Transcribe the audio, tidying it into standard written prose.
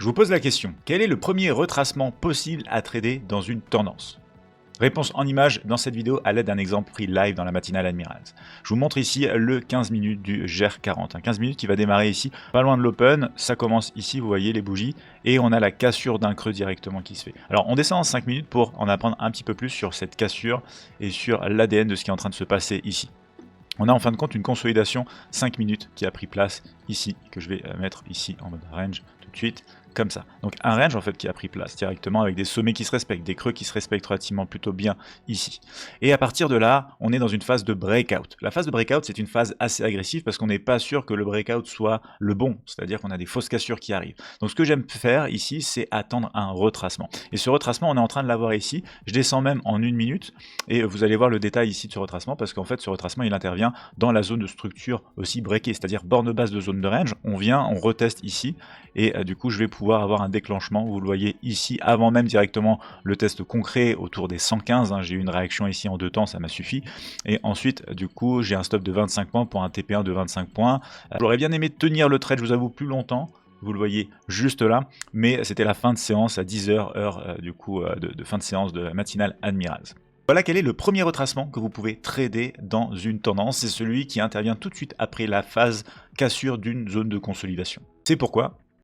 Je vous pose la question, quel est le premier retracement possible à trader dans une tendance? Réponse en image dans cette vidéo à l'aide d'un exemple pris live dans la matinale Admirals. Je vous montre ici le 15 minutes du GER40. Un 15 minutes qui va démarrer ici, pas loin de l'open. Ça commence ici, vous voyez les bougies, et on a la cassure d'un creux directement qui se fait. Alors on descend en 5 minutes pour en apprendre un petit peu plus sur cette cassure et sur l'ADN de ce qui est en train de se passer ici. On a en fin de compte une consolidation 5 minutes qui a pris place ici, que je vais mettre ici en mode range tout de suite, comme ça. Donc un range en fait qui a pris place directement avec des sommets qui se respectent, des creux qui se respectent relativement plutôt bien ici. Et à partir de là, on est dans une phase de breakout. La phase de breakout, c'est une phase assez agressive parce qu'on n'est pas sûr que le breakout soit le bon, c'est-à-dire qu'on a des fausses cassures qui arrivent. Donc ce que j'aime faire ici, c'est attendre un retracement. Et ce retracement, on est en train de l'avoir ici. Je descends même en 1 minute et vous allez voir le détail ici de ce retracement parce qu'en fait, ce retracement, il intervient dans la zone de structure aussi breakée, c'est-à-dire borne basse de zone de range. On vient, on reteste ici et du coup, je vais pouvoir avoir un déclenchement, vous le voyez ici, avant même directement le test concret autour des 115, j'ai eu une réaction ici en 2 temps, ça m'a suffi, et ensuite du coup j'ai un stop de 25 points pour un TP1 de 25 points, j'aurais bien aimé tenir le trade, je vous avoue, plus longtemps, vous le voyez juste là, mais c'était la fin de séance à 10h, heure du coup de fin de séance de la matinale Admirals. Voilà quel est le premier retracement que vous pouvez trader dans une tendance, c'est celui qui intervient tout de suite après la phase cassure d'une zone de consolidation. C'est pourquoi